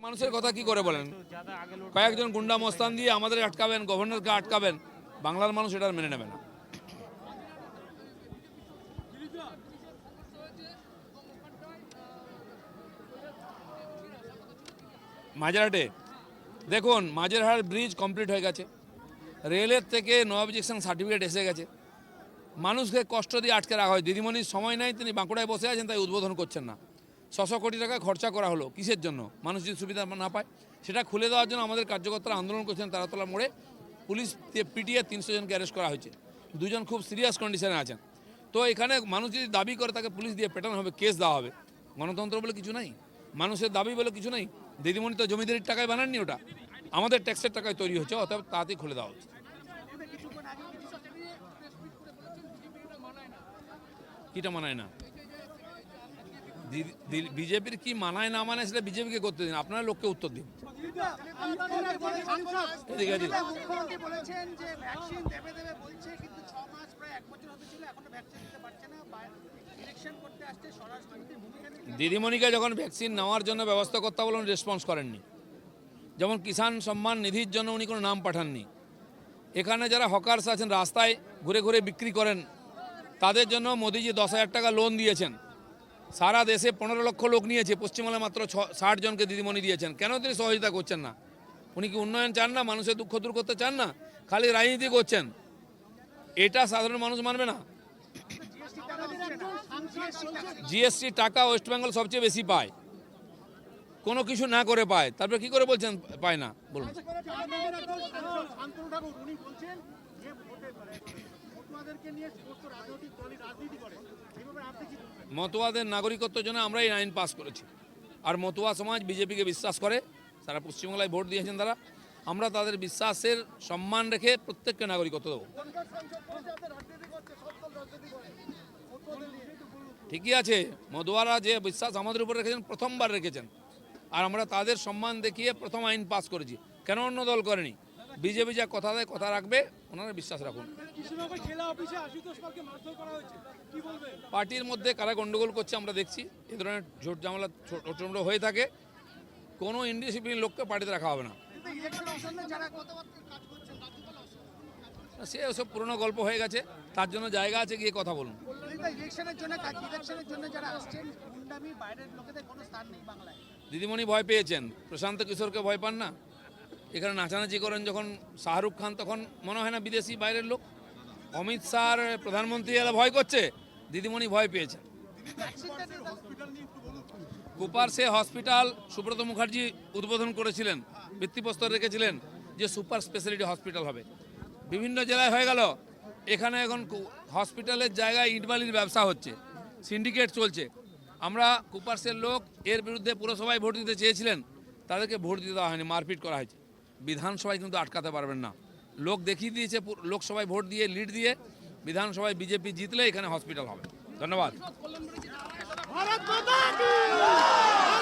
মানুষের কথা কি করে বলেন? কয়েকজন গুন্ডা মস্তান দিয়ে আমাদের আটকাবেন, গভর্নরকে আটকাবেন, বাংলার মানুষ এটা মেনে নেবে না। মাঝেরহাটে দেখুন, মাঝেরহাট ব্রিজ কমপ্লিট হয়ে গেছে, রেলের থেকে নো অবজেকশন সার্টিফিকেট এসে গেছে, মানুষকে কষ্ট দিয়ে আটকে রাখা হয়। দিদিমণির সময় নাই, তিনি বাঁকুড়ায় বসে আছেন, তাই উদ্বোধন করছেন না। 600 কোটি টাকা খরচা করা হলো কিসের জন্য? মানুষ যদি সুবিধা না পায়। সেটা খুলে দেওয়ার জন্য আমাদের কার্যকর্তারা আন্দোলন করছেন তারাতলা মোড়ে, পুলিশ পিটিয়ে 300 জনকে অ্যারেস্ট করা হয়েছে, 2 জন খুব সিরিয়াস কন্ডিশনে আছেন। তো এখানে মানুষ যদি দাবি করে তাকে পুলিশ দিয়ে পেটানো হবে, কেস দেওয়া হবে। গণতন্ত্র বলে কিছু নাই, মানুষের দাবি বলে কিছু নেই। দিদিমণি তো জমিদারির টাকায় বানাননি, ওটা আমাদের ট্যাক্সের টাকায় তৈরি হচ্ছে, অতএব তাড়াতাড়ি খুলে দেওয়া হচ্ছে। কিটা মানায় না? বিজেপির কি মানায় না মানায় সেটা বিজেপিকে করতে দিন, আপনারা লোককে উত্তর দিন। দিদিমণিকে যখন ভ্যাকসিন নেওয়ার জন্য ব্যবস্থা করতে বলুন, রেসপন্স করেননি। যেমন কিষাণ সম্মান নিধির জন্য উনি কোনো নাম পাঠাননি। এখানে যারা হকার্স আছেন, রাস্তায় ঘুরে ঘুরে বিক্রি করেন, তাদের জন্য মোদিজি 10,000 টাকা লোন দিয়েছেন। সারা দেশে 15 লক্ষ লোক নিয়েছে, পশ্চিমবাংলায় মাত্র 60 জনকে দিদিমণি দিয়েছেন। কেন তিনি সহযোগিতা করছেন না? উনি কি উন্নয়ন চান না? মানুষের দুঃখ দূর করতে চান না? খালি রাজনীতি করছেন, এটা সাধারণ মানুষ মানবে না। জিএসটি টাকা ওয়েস্ট বেঙ্গল সবচেয়ে বেশি পায়, কোনো কিছু না করে পায়, তারপরে কি করে বলছেন পায় না? বলুন। মতুয়াদের নাগরিকত্বের জন্য আমরা এই আইন পাস করেছি, আর মতুয়া সমাজ বিজেপিকে বিশ্বাস করে, সারা পশ্চিমবাংলায় ভোট দিয়েছেন তারা। আমরা তাদের বিশ্বাসের সম্মান রেখে প্রত্যেককে নাগরিকত্ব দেবো। ঠিকই আছে, মতুয়ারা যে বিশ্বাস আমাদের উপর রেখেছেন, প্রথমবার রেখেছেন, আর আমরা তাদের সম্মান দেখিয়ে প্রথম আইন পাস করেছি। কেন অন্য দল করেনি? বিজেপি যা কথা দেয় কথা রাখবে, ওনারা বিশ্বাস রাখুন। পার্টির মধ্যে কারা গন্ডগোল করছে আমরা দেখছি, এ ধরনের ঝোট ঝামেলা ছোট হয়ে থাকে, কোনো ইনডিসিপ্লিন লোককে পার্টিতে রাখা হবে না। সে ওসব পুরনো গল্প হয়ে গেছে, তার জন্য জায়গা আছে, গিয়ে কথা বলুন। দিদিমণি ভয় পেয়েছেন, প্রশান্ত কিশোরকে ভয় পান না। এখানে নাচানাচি করেন যখন শাহরুখ খান, তখন মনে হয় না বিদেশি বাইরের লোক? অমিত শাহ প্রধানমন্ত্রী এরা ভয় করছে, দিদিমণি ভয় পেয়েছেন। কুপারসে হসপিটাল সুব্রত মুখার্জি উদ্বোধন করেছিলেন, ভিত্তিপ্রস্তর রেখেছিলেন যে সুপার স্পেশালিটি হসপিটাল হবে। বিভিন্ন জেলায় হয়ে গেল, এখানে এখন হসপিটালের জায়গায় ইটবালির ব্যবসা হচ্ছে, সিন্ডিকেট চলছে। আমরা কুপারসের লোক, এর বিরুদ্ধে পুরসভায় ভোট দিতে চেয়েছিলেন, তাদেরকে ভোট দিতে দেওয়া হয়নি, মারপিট করা হয়েছে। বিধানসভায় কিন্তু আটকাতে পারবেন না, লোক দেখিয়ে দিয়েছে। লোকসভায় ভোট দিয়ে লিড দিয়ে বিধানসভায় বিজেপি জিতলে এখানে হসপিটাল হবে। ধন্যবাদ।